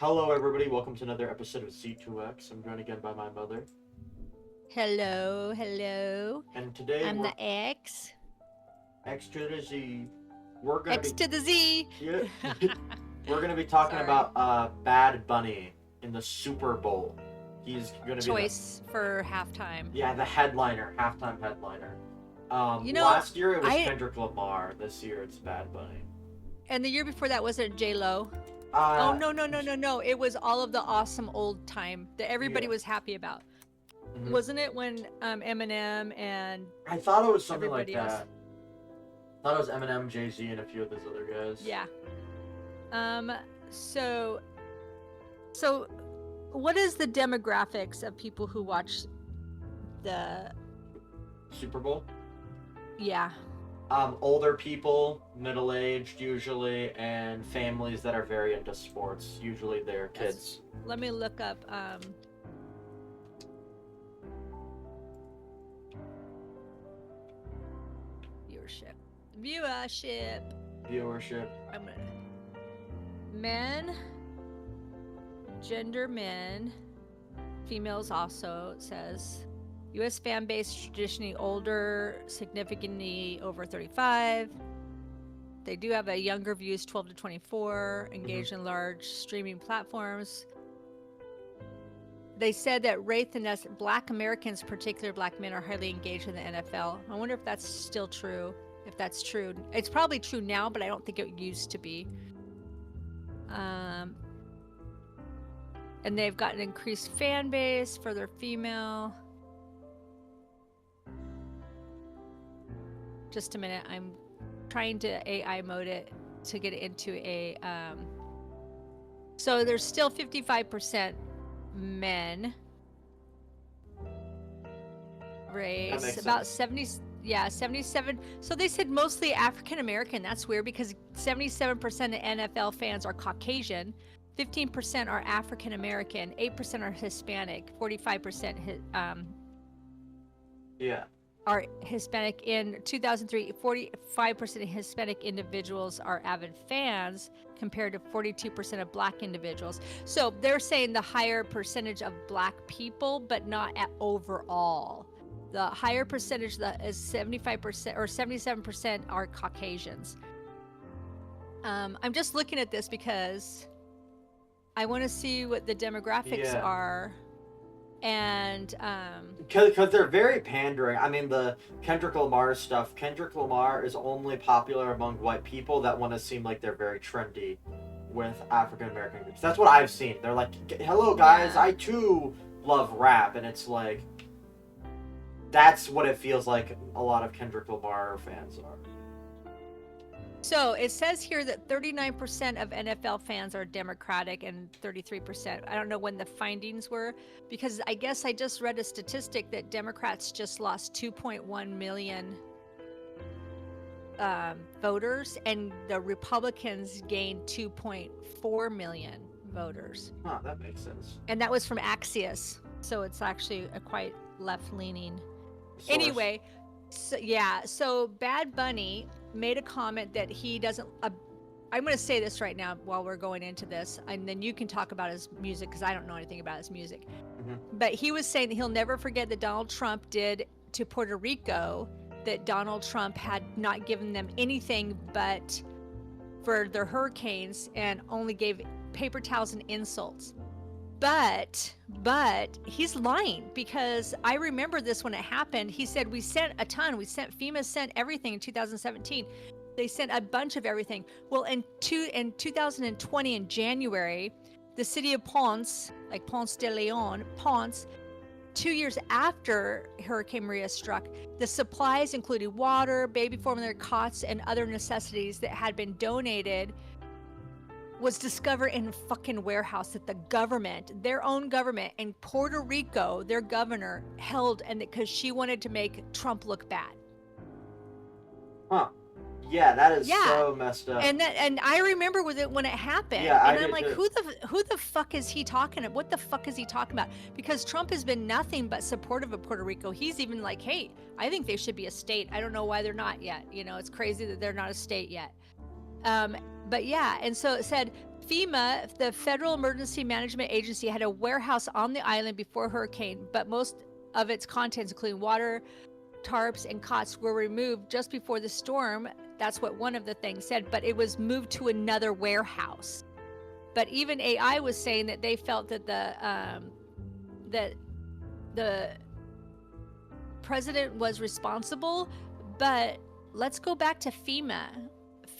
Hello, everybody. Welcome to another episode of Z2X. I'm joined again by my mother. Hello, hello. And today I'm we're the X. X to the Z. We're gonna X be to the Z. yeah, we're gonna be talking Sorry. about Bad Bunny in the Super Bowl. He's gonna be the Choice for halftime. the headliner, halftime headliner. You know, Last year it was I Kendrick Lamar. This year it's Bad Bunny. and the year before that wasn't J Lo. Oh Uh, no! It was all of the awesome old time that everybody yeah. was happy about. Mhm. Wasn't it when Eminem and I thought it was something like everybody else? that. I thought it was Eminem, Jay Z, and a few of those other guys. Yeah. Um. So. So, what is the demographics of people who watch the? Super Bowl. Yeah. Older people, middle-aged usually, and families that are very into sports. Usually their kids. Let me look up. Viewership. Viewership. Viewership. I'm gonna. Men. Gender men. Females also, it says. U.S. fan base traditionally older, significantly over 35. They do have a younger views, 12 to 24, engaged in large streaming platforms. They said that race and Black Americans, particularly Black men, are highly engaged in the NFL. I wonder if that's still true. If that's true, it's probably true now, but I don't think it used to be. And they've got an increased fan base for their female. Just a minute, I'm trying to AI mode it to get it into a. So there's still 55% men. Race about 70. Yeah, 77. So they said mostly African American. That's weird because 77% of NFL fans are Caucasian, 15% are African American, 8% are Hispanic, 45% are Hispanic. In 2003, 45% of Hispanic individuals are avid fans compared to 42% of Black individuals. So they're saying the higher percentage of Black people, but not at overall. The higher percentage that is 75% or 77% are Caucasians. I'm just looking at this because I want to see what the demographics are. And because they're very pandering. I mean, the Kendrick Lamar stuff. Kendrick Lamar is only popular among white people that want to seem like they're very trendy with African American groups. That's what I've seen. They're like, "Hello guys, I too love rap," and it's like that's what it feels like. A lot of Kendrick Lamar fans are. So it says here that 39% of NFL fans are Democratic and 33%. I don't know when the findings were because I guess I just read a statistic that Democrats just lost 2.1 million voters and the Republicans gained 2.4 million voters. Huh, that makes sense. And that was from Axios. So it's actually a quite left-leaning. Anyway, so Bad Bunny made a comment that he doesn't I'm going to say this right now while we're going into this, and then you can talk about his music because I don't know anything about his music. But he was saying that he'll never forget that Donald Trump did to Puerto Rico, that Donald Trump had not given them anything but for their hurricanes and only gave paper towels and insults. But he's lying because I remember this when it happened. He said we sent a ton. FEMA sent everything in 2017. They sent a bunch of everything. Well, in 2020 in January, the city of Ponce, like Ponce de Leon, 2 years after Hurricane Maria struck, the supplies including water, baby formula, cots, and other necessities that had been donated was discovered in a fucking warehouse that the government, their own government in Puerto Rico, their governor held, and because she wanted to make Trump look bad. Huh. Yeah, that is so messed up. And I remember with it when it happened. Yeah, and I'm like, who the fuck is he talking about? What the fuck is he talking about? Because Trump has been nothing but supportive of Puerto Rico. He's even like, hey, I think they should be a state. I don't know why they're not yet. You know, it's crazy that they're not a state yet. But yeah, and so it said FEMA, the Federal Emergency Management Agency, had a warehouse on the island before hurricane, but most of its contents, including water, tarps, and cots, were removed just before the storm. That's what one of the things said, but it was moved to another warehouse. But even AI was saying that they felt that the president was responsible. But let's go back to FEMA.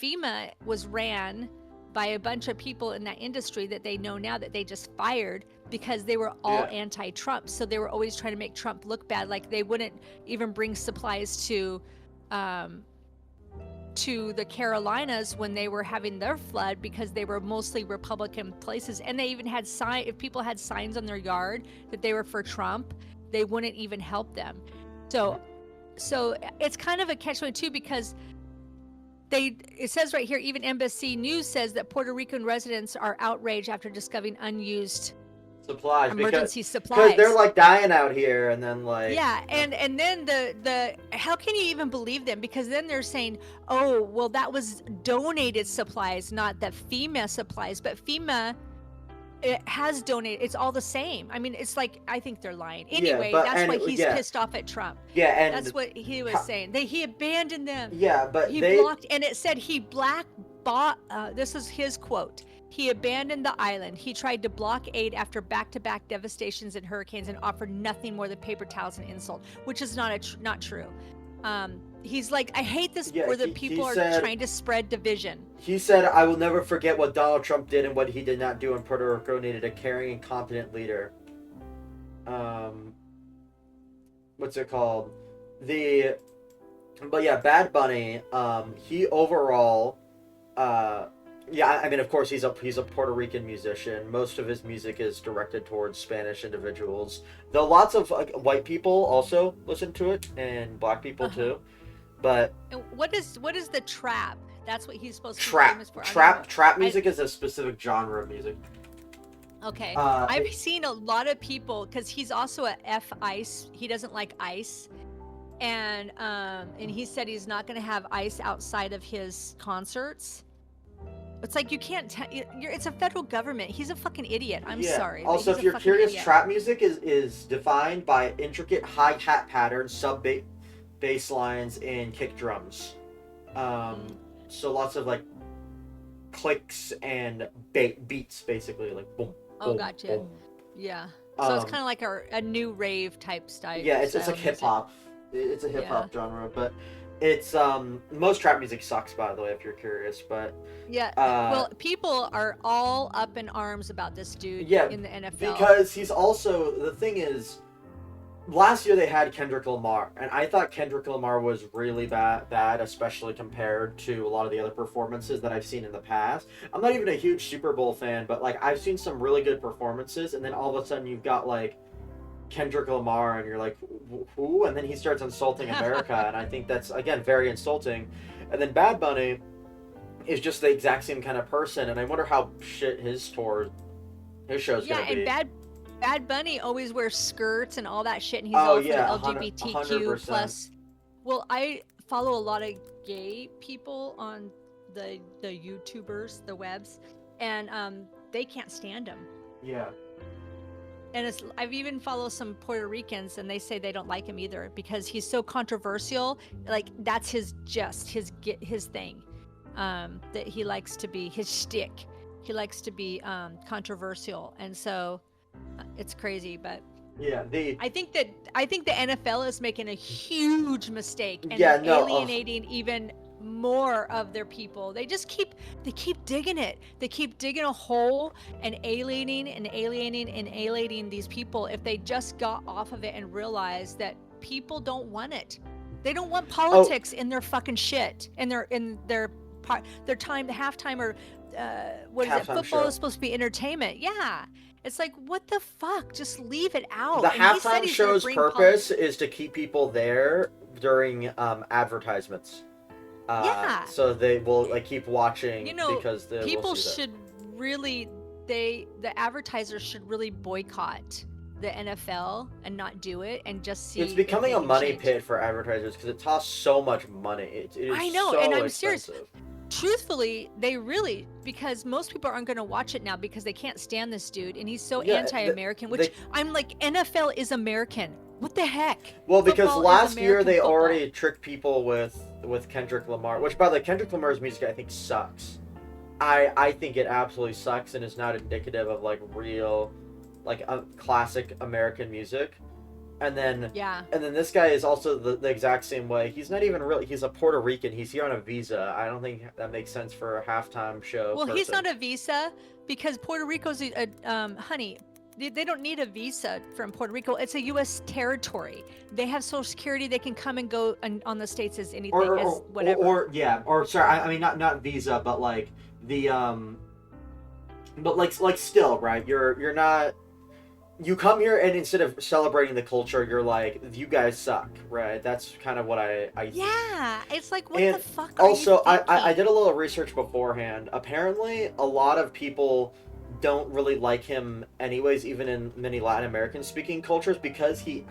FEMA was ran by a bunch of people in that industry that they know now that they just fired because they were all anti-Trump. So they were always trying to make Trump look bad. Like they wouldn't even bring supplies to the Carolinas when they were having their flood because they were mostly Republican places. And they even had if people had signs on their yard that they were for Trump, they wouldn't even help them. So it's kind of a catch-22 because it says right here, even NBC News says that Puerto Rican residents are outraged after discovering unused emergency supplies. Because they're like dying out here, and then like and then the how can you even believe them? Because then they're saying, oh well, that was donated supplies, not the FEMA supplies, but FEMA. It has donated. It's all the same. I mean, it's like, I think they're lying. Anyway, that's why he's pissed off at Trump. Yeah, and that's what he was saying. He abandoned them. Yeah, but he blocked, and it said he this is his quote. He abandoned the island. He tried to block aid after back-to-back devastations and hurricanes and offered nothing more than paper towels and insult, which is not true. He's like, I hate this where the people are trying to spread division. He said, I will never forget what Donald Trump did and what he did not do, and Puerto Rico needed a caring and competent leader. What's it called? But yeah, Bad Bunny, he overall, I mean, of course, he's a Puerto Rican musician. Most of his music is directed towards Spanish individuals. Though lots of white people also listen to it, and black people too. But what is the trap? That's what he's supposed to be famous for. Trap music is a specific genre of music. Okay, I've seen a lot of people because he's also a F-Ice. He doesn't like ice, and he said he's not going to have ice outside of his concerts. It's like you can't. It's a federal government. He's a fucking idiot. I'm sorry. Also, if you're curious, trap music is defined by intricate hi-hat patterns, sub-bass lines, and kick drums. So lots of like clicks and beats, basically, like boom. Oh, gotcha. Boom. Yeah. So it's kind of like a new rave type style. Yeah, it's like hip hop. It's a hip hop genre, but. It's most trap music sucks, by the way, if you're curious, but well, people are all up in arms about this dude in the NFL because he's also, the thing is, last year they had Kendrick Lamar, and I thought Kendrick Lamar was really bad, especially compared to a lot of the other performances that I've seen in the past. I'm not even a huge Super Bowl fan, but like I've seen some really good performances, and then all of a sudden you've got like Kendrick Lamar, and you're like, who? And then he starts insulting America, and I think that's, again, very insulting. And then Bad Bunny is just the exact same kind of person, and I wonder how shit his show's gonna be. Yeah, and Bad Bunny always wears skirts and all that shit, and he's all for the LGBTQ 100%. Plus. Well, I follow a lot of gay people on the YouTubers, the webs, and they can't stand him. Yeah. And I've even followed some Puerto Ricans, and they say they don't like him either because he's so controversial. Like that's his thing, that he likes to be his shtick. He likes to be controversial, and so it's crazy. But yeah, I think the NFL is making a huge mistake and alienating even more of their people. They keep digging it. They keep digging a hole and alienating these people. If they just got off of it and realized that people don't want it. They don't want politics in their fucking shit. In their time, the halftime or what is it? Football is supposed to be entertainment. Yeah. It's like, what the fuck? Just leave it out. The halftime show's purpose is to keep people there during advertisements. So they will like keep watching, because people should really, the advertisers should really boycott the NFL and not do it and just see. It's becoming a money pit for advertisers because it costs so much money. It is I know, so and I'm expensive. serious. truthfully, they really, because most people aren't going to watch it now because they can't stand this dude and he's so Yeah, anti-American, which I'm like, NFL is American. What the heck? Well, because Football is last year American they football. already tricked people with Kendrick Lamar, which by the way, Kendrick Lamar's music I think sucks. I think it absolutely sucks and is not indicative of like real, like a classic American music. And then this guy is also the exact same way. He's not even really. He's a Puerto Rican. He's here on a visa. I don't think that makes sense for a halftime show. Well, he's not a visa because Puerto Rico's honey. They don't need a visa from Puerto Rico. It's a U.S. territory. They have Social Security. They can come and go on the states as anything, as whatever. Or sorry, I mean not visa, but like the but like still, right? You're not. You come here and instead of celebrating the culture, you're like, you guys suck, right? That's kind of what I yeah, it's like, what and the fuck are also, you thinking? I did a little research beforehand. Apparently, a lot of people don't really like him anyways, even in many Latin American speaking cultures, because he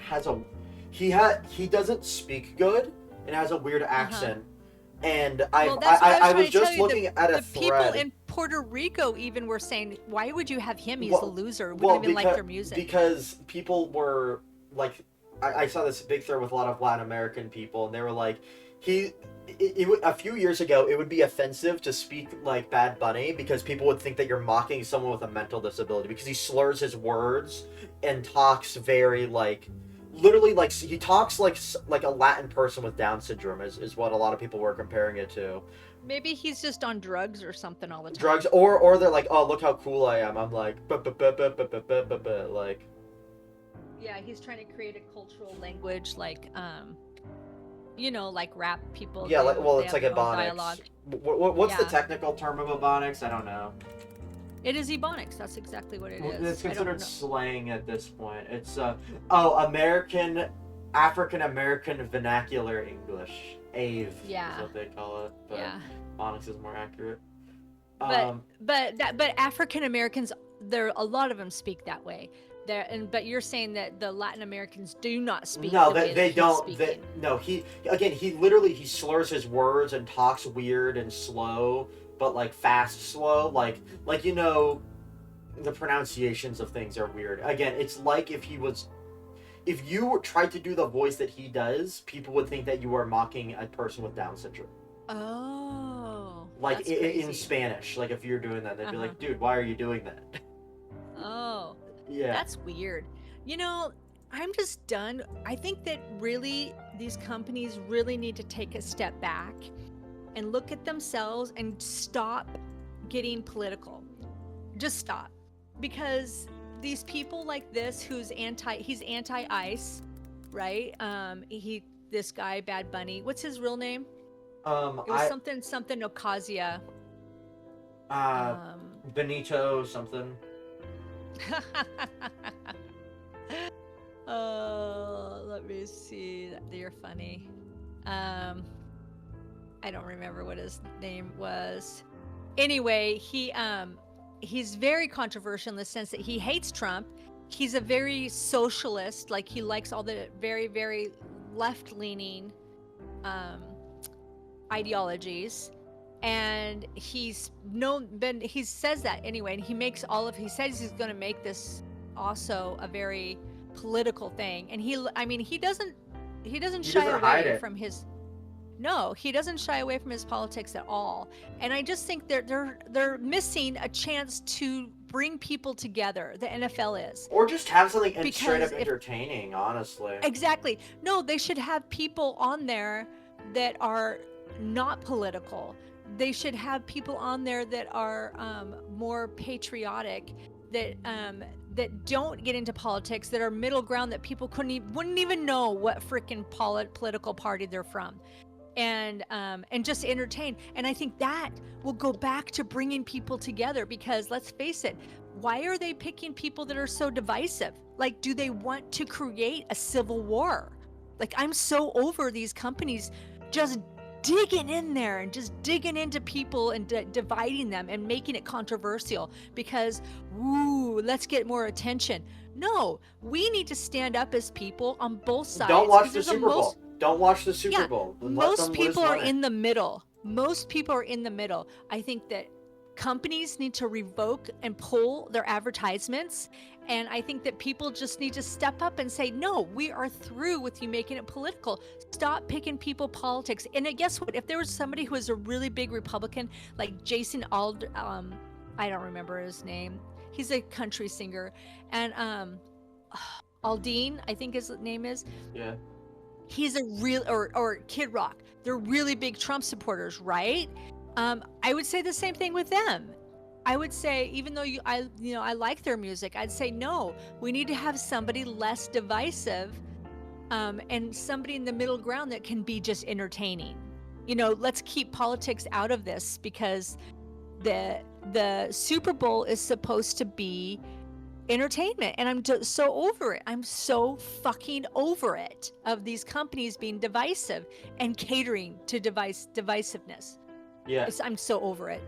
doesn't speak good and has a weird accent. And I was just looking at a thread. People in Puerto Rico even were saying, why would you have him? He's a loser. We don't even like their music. Because people were like, I saw this big thread with a lot of Latin American people, and they were like, a few years ago, it would be offensive to speak like Bad Bunny because people would think that you're mocking someone with a mental disability because he slurs his words and talks very like, literally like he talks like a Latin person with Down syndrome is what a lot of people were comparing it to. Maybe he's just on drugs or something all the time. Drugs, or they're like, oh, look how cool I am. I'm like, like. Yeah, he's trying to create a cultural language, like, like rap people. Yeah, it's like Ebonics. What's the technical term of Ebonics? I don't know. It is Ebonics. That's exactly what it is. It's considered slang at this point. It's African American vernacular English. AVE is what they call it. But Ebonics is more accurate. But African Americans, a lot of them speak that way. But you're saying that the Latin Americans do not speak. No, they don't. He literally slurs his words and talks weird and slow, but like fast slow, like the pronunciations of things are weird. Again, it's like if you tried to do the voice that he does, people would think that you are mocking a person with Down syndrome. Oh. Like in Spanish, like if you're doing that, they'd be like, dude, why are you doing that? Oh. Yeah. That's weird. I'm just done. I think that really these companies really need to take a step back and look at themselves and stop getting political. Just stop. Because these people like this he's anti-ICE, right? This guy, Bad Bunny. What's his real name? It was something Ocasio. Benito something. Oh, let me see. You're funny. I don't remember what his name was. Anyway, he's very controversial in the sense that he hates Trump. He's a very socialist, like he likes all the very, very left-leaning ideologies. And he says that anyway, and he says he's going to make this also a very political thing. And he doesn't shy away from his. No, he doesn't shy away from his politics at all. And I just think they're missing a chance to bring people together. The NFL is. Or just have something straight up entertaining, honestly. Exactly. No, they should have people on there that are not political. They should have people on there that are more patriotic, that don't get into politics, that are middle ground, that people wouldn't even know what freaking political party they're from, and just entertain. And I think that will go back to bringing people together, because let's face it, why are they picking people that are so divisive? Like, do they want to create a civil war? Like, I'm so over these companies just digging in there and just digging into people and dividing them and making it controversial because, let's get more attention. No, we need to stand up as people on both sides. Don't watch the Super Bowl. Don't watch the Super Bowl. Most people are in the middle. Most people are in the middle. I think that companies need to revoke and pull their advertisements. And I think that people just need to step up and say, no, we are through with you making it political. Stop picking people politics. And guess what? If there was somebody who was a really big Republican, like Jason I don't remember his name. He's a country singer. And Aldean, I think his name is. Yeah. He's a real, or Kid Rock. They're really big Trump supporters, right? I would say the same thing with them. I would say, even though I like their music, I'd say no. We need to have somebody less divisive, and somebody in the middle ground that can be just entertaining. Let's keep politics out of this, because the Super Bowl is supposed to be entertainment, and I'm just so over it. I'm so fucking over it, of these companies being divisive and catering to divisiveness. Yeah. I'm so over it.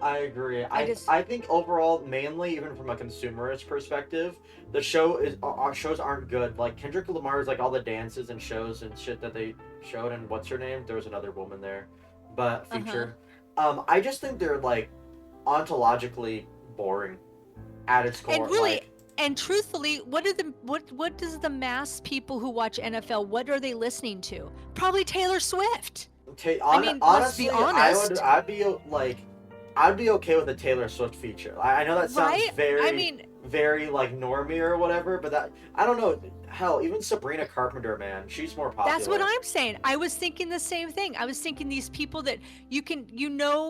I agree. I think overall, mainly, even from a consumerist perspective, the shows aren't good. Like Kendrick Lamar's, like all the dances and shows and shit that they showed, and what's her name? There was another woman there, but feature. I just think they're like ontologically boring at its core. And really, and truthfully, what does the mass people who watch NFL, what are they listening to? Probably Taylor Swift. Honestly, let's be honest. I'd be okay with a Taylor Swift feature. I know that sounds very like normie or whatever, but that, I don't know. Hell, even Sabrina Carpenter, man, she's more popular. That's what I'm saying. I was thinking the same thing. I was thinking these people that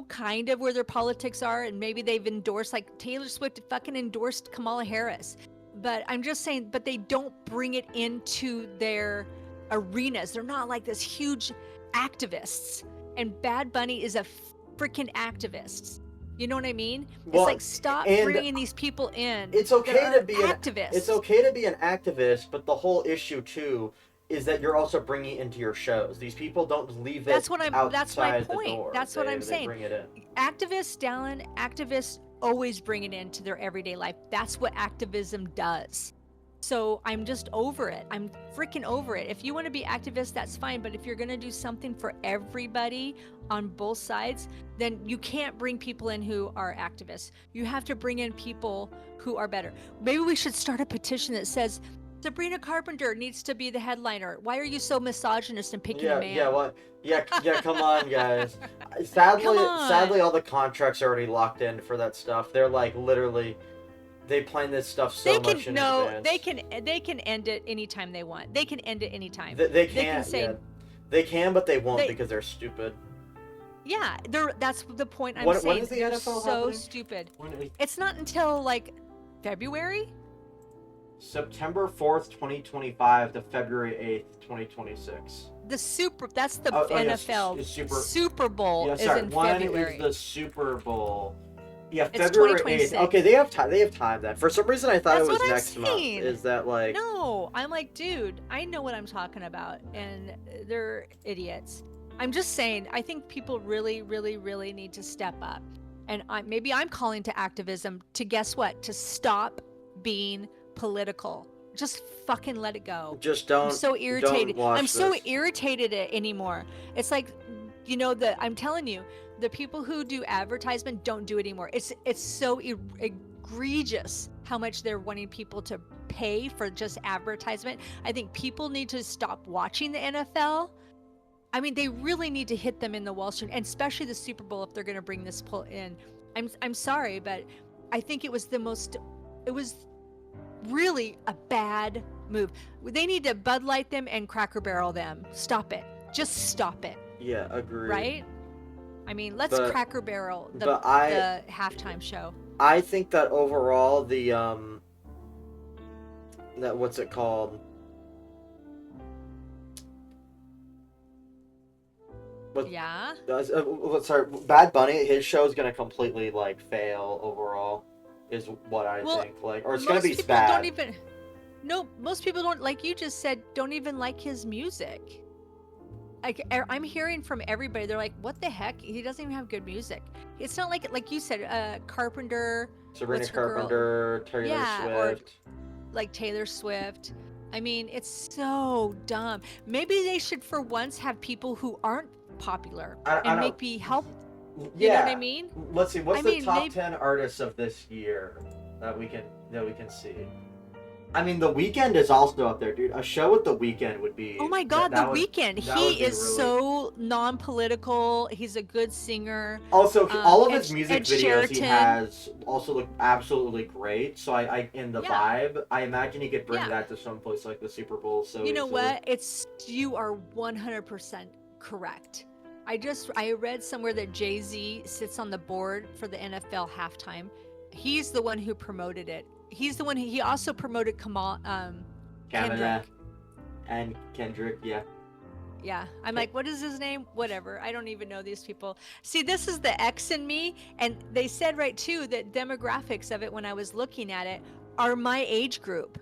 kind of where their politics are, and maybe they've endorsed, like Taylor Swift fucking endorsed Kamala Harris. But I'm just saying, but they don't bring it into their arenas. They're not like this huge activists. And Bad Bunny is a freaking activist. You know what I mean? Well, it's like, stop bringing these people in. It's okay to be activists. It's okay to be an activist, but the whole issue too is that you're also bringing it into your shows. These people don't leave it That's my outside point. the door. That's what I'm saying. Bring it in. Activists always bring it into their everyday life. That's what activism does. So I'm just over it. I'm freaking over it. If you want to be activist, that's fine. But if you're going to do something for everybody on both sides, then you can't bring people in who are activists. You have to bring in people who are better. Maybe we should start a petition that says, Sabrina Carpenter needs to be the headliner. Why are you so misogynist and picking a man? Come on, guys. Sadly, all the contracts are already locked in for that stuff. They're like literally... They plan this stuff so much in advance. They can end it anytime they want. They can end it anytime. They can, but they won't because they're stupid. Yeah, that's the point I'm saying. When is the NFL so happening? Stupid. It's not until like February? September 4th, 2025 to February 8th, 2026. That's the NFL. Super Bowl is in February. When is the Super Bowl? Yeah, it's February 8th. Okay, they have time. They have time then. For some reason, I thought it was next month. Is that like? No, I'm like, dude, I know what I'm talking about, and they're idiots. I'm just saying. I think people really, really, really need to step up, and maybe I'm calling to activism to guess what? To stop being political. Just fucking let it go. Just don't. I'm so irritated. I'm so this. irritated anymore. It's like, I'm telling you. The people who do advertisement don't do it anymore. It's so egregious how much they're wanting people to pay for just advertisement. I think people need to stop watching the NFL. I mean, they really need to hit them in the Wall Street, and especially the Super Bowl if they're going to bring this pull in. I'm sorry, but I think it was really a bad move. They need to Bud Light them and Cracker Barrel them. Stop it. Just stop it. Yeah, agree. Right? I mean, let's Cracker Barrel the halftime show. I think that overall what's it called? Sorry, Bad Bunny. His show is gonna completely like fail overall, is what I think. Like, or it's gonna be bad. Most people don't, like you just said, don't even like his music. I'm hearing from everybody, they're like, what the heck? He doesn't even have good music. It's not like you said, Carpenter. Sabrina Carpenter, Taylor Swift. Or like Taylor Swift. I mean, it's so dumb. Maybe they should for once have people who aren't popular I and don't. maybe help. Yeah. You know what I mean? Let's see. What's I the mean, top maybe, 10 artists of this year that we can see? I mean, The Weeknd is also up there, dude. A show with The Weeknd would be oh my God, The Weeknd. that would He be is really. so non-political. He's a good singer. Also, all of his Ed, music Ed videos he Sheraton. has also look absolutely great. So I in the Yeah. vibe, I imagine he could bring Yeah. that to some place like the Super Bowl so You know easily. what? You are 100% correct. I read somewhere that Jay-Z sits on the board for the NFL halftime. He's the one who promoted it. He's the one he also promoted Kavanaugh Kendrick. and Kendrick, yeah. Yeah. I'm like, what is his name? Whatever. I don't even know these people. See, this is the X in me. And they said right too that demographics of it when I was looking at it are my age group.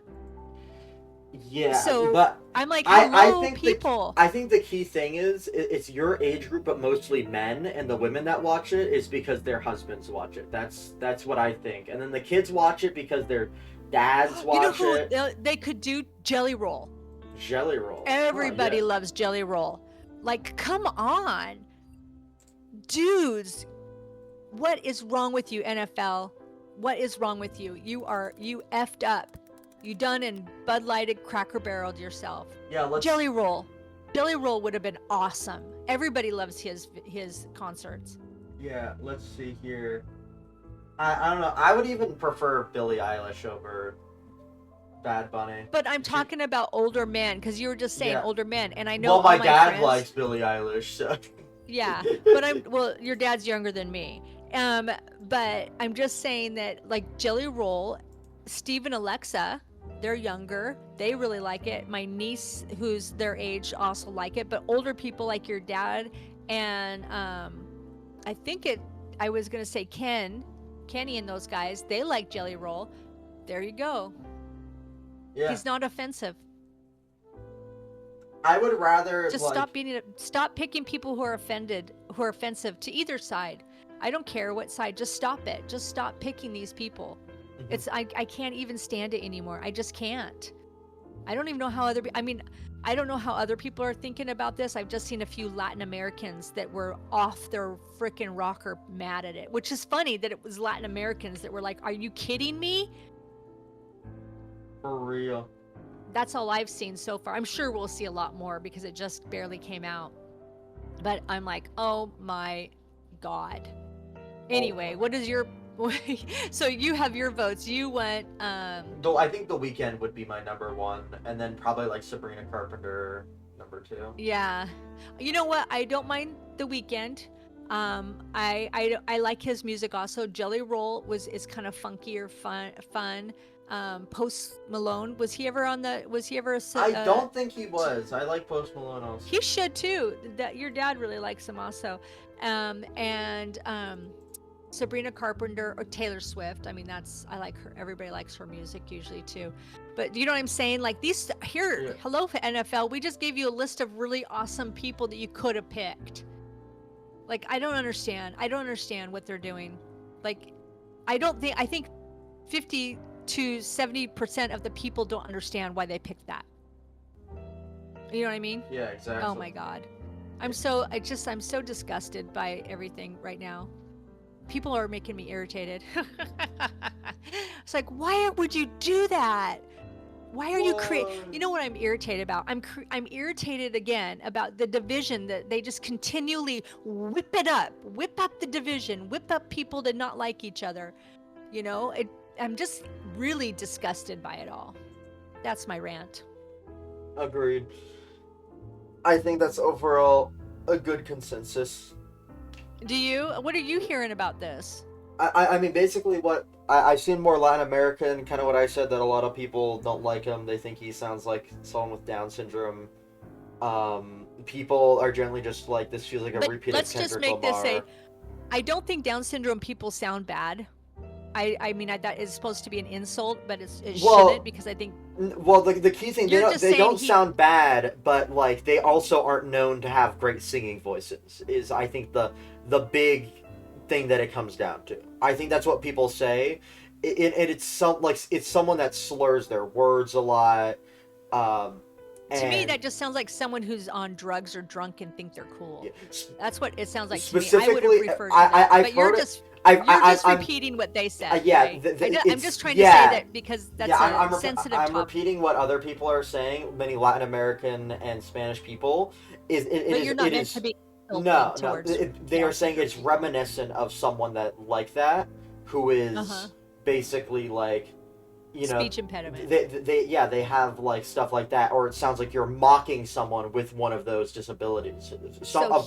Yeah, So but I'm like, I hello, think people. I think the key thing is it's your age group, but mostly men, and the women that watch it is because their husbands watch it. That's what I think, and then the kids watch it because their dads You know watch who it. they could do? Jelly Roll. Jelly roll. Everybody Oh, yeah. loves Jelly Roll. Like, come on. Dudes, what is wrong with you, NFL? What is wrong with you? You effed up. You done and Bud Lighted Cracker Barreled yourself. Yeah, Jelly Roll. Jelly Roll would have been awesome. Everybody loves his concerts. Yeah, let's see here. I don't know. I would even prefer Billie Eilish over Bad Bunny. But I'm talking about older men because you were just saying Yeah. older men, and I know Well, my all dad friends, likes Billie Eilish, so. Yeah, but your dad's younger than me. But I'm just saying that like Jelly Roll, Steve and Alexa, they're younger. They really like it. My niece, who's their age, also like it. But older people like your dad and I think I was gonna say Kenny and those guys, they like Jelly Roll. There you go. Yeah. He's not offensive. I would rather Just stop picking people who are offensive to either side. I don't care what side. Just stop it. Just stop picking these people. Mhm. I can't even stand it anymore. I just can't. I don't even know how I don't know how other people are thinking about this. I've just seen a few Latin Americans that were off their freaking rocker mad at it, which is funny that it was Latin Americans that were like, "Are you kidding me?" For real. That's all I've seen so far. I'm sure we'll see a lot more because it just barely came out. But I'm like, oh my God. Anyway, what is your so you have your votes. You went Though I think The Weeknd would be my number one, and then probably like Sabrina Carpenter number two. yeah. You know what? I don't mind The Weeknd. I like his music also. Jelly Roll is kind of funkier, fun. Post Malone, was he ever I don't think he was. I like Post Malone also. He should too. That your dad really likes him also. And Sabrina Carpenter or Taylor Swift. I mean, I like her. Everybody likes her music usually too. But you know what I'm saying? Like hello NFL. We just gave you a list of really awesome people that you could have picked. Like, I don't understand. I don't understand what they're doing. Like, I think 50 to 70% of the people don't understand why they picked that. You know what I mean? Yeah, exactly. Oh my God. I'm so disgusted by everything right now. People are making me irritated. It's like, why would you do that? Why are you You know what I'm irritated about? I'm irritated again about the division that they just continually whip up the division, whip up people to not like each other. You know, I'm just really disgusted by it all. That's my rant. Agreed. I think that's overall a good consensus. What are you hearing about this? I mean, basically what I've seen more Latin American, kind of what I said, that a lot of people don't like him. They think he sounds like someone with Down syndrome. People are generally just like, this feels like a repeat of Kendrick Lamar. Let's just make this say, I don't think Down syndrome people sound bad. I mean, that is supposed to be an insult, but it shouldn't, because I think... Well, the key thing, they don't sound bad, but like they also aren't known to have great singing voices, is I think the big thing that it comes down to. I think that's what people say. It's someone that slurs their words a lot, To me, And that just sounds like someone who's on drugs or drunk and think they're cool. yeah, That's what it sounds like to me. I would specifically, have referred to that. I've But you're heard it. just I've, you're just I'm repeating what they said, yeah. right? I'm It's just trying to say yeah. that because that's Yeah, a sensitive I'm topic. repeating what other people are saying. Many Latin American and Spanish people But you're not meant to be no. towards. They are saying it's reminiscent of someone that like that, who is basically like, you know, speech impediment. They have like stuff like that, or it sounds like you're mocking someone with one of those disabilities.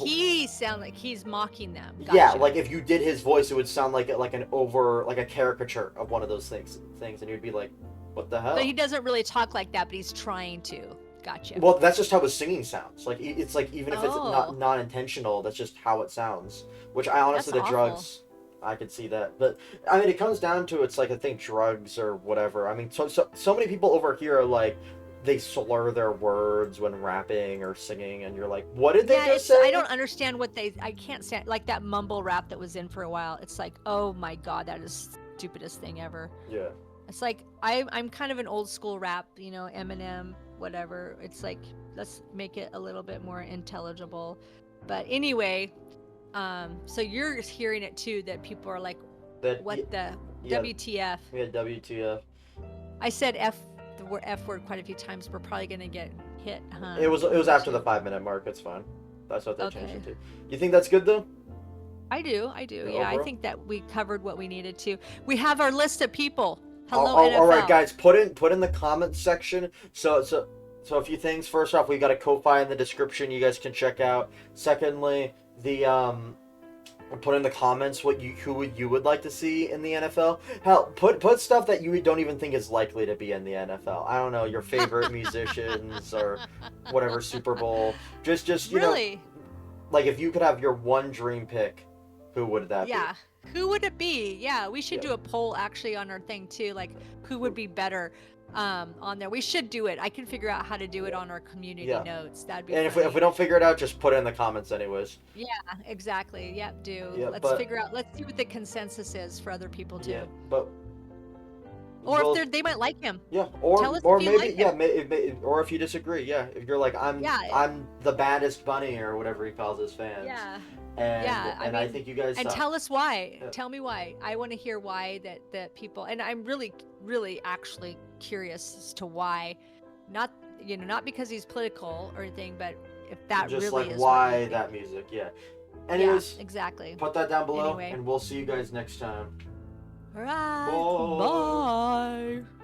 He sound like he's mocking them. Yeah, Gotcha. like if you did his voice, it would sound like a caricature of one of those things, and you'd be like, what the hell? But he doesn't really talk like that, but he's trying to. Gotcha. Well, that's just how his singing sounds. Like it's like even if it's Oh. not intentional, that's just how it sounds. Which I honestly, That's the drugs, I could see that. But I mean, it comes down to it's like I think drugs or whatever. I mean, so many people over here are like they slur their words when rapping or singing, and you're like, what did they just say? I don't understand what I can't stand like that mumble rap that was in for a while. It's like, oh my god, that is the stupidest thing ever. Yeah. It's like I'm kind of an old school rap, you know, Eminem, whatever. It's like let's make it a little bit more intelligible. But anyway, so you're hearing it too that people are like, what the WTF? We had WTF. I said the F word quite a few times. We're probably gonna get hit, huh? It was after the 5-minute mark. It's fine. That's what they changed it to. You think that's good though? I do. Yeah, overall? I think that we covered what we needed to. We have our list of people. Hello, NFL. all right, guys. Put in the comments section. So a few things. First off, we got a Ko-fi in the description. You guys can check out. Secondly, put in the comments who you would like to see in the NFL. Hell, put stuff that you don't even think is likely to be in the NFL. I don't know, your favorite musicians or whatever, Super Bowl. Just you really? know, like if you could have your one dream pick, who would that be? Yeah. Who would it be? Yeah, we should do a poll actually on our thing too. Like, who would be better on there? We should do it. I can figure out how to do it on our community notes. That'd be. And funny. if we don't figure it out, just put it in the comments anyways. Yeah, exactly. Yep, do. Yeah, let's figure out. Let's see what the consensus is for other people too. Yeah, but. Or if they might like him. Yeah, Tell us or if you maybe like or if you disagree, yeah. If you're like I'm the baddest bunny or whatever he calls his fans. Yeah. And I think you guys and suck. tell us why. Yeah. Tell me why. I want to hear why that people. And I'm really, really actually curious as to why. Not because he's political or anything, but if that just really like is why that music. Yeah. Anyways, yeah, exactly. Put that down below, Anyway. and we'll see you guys next time. All right. Bye. Bye.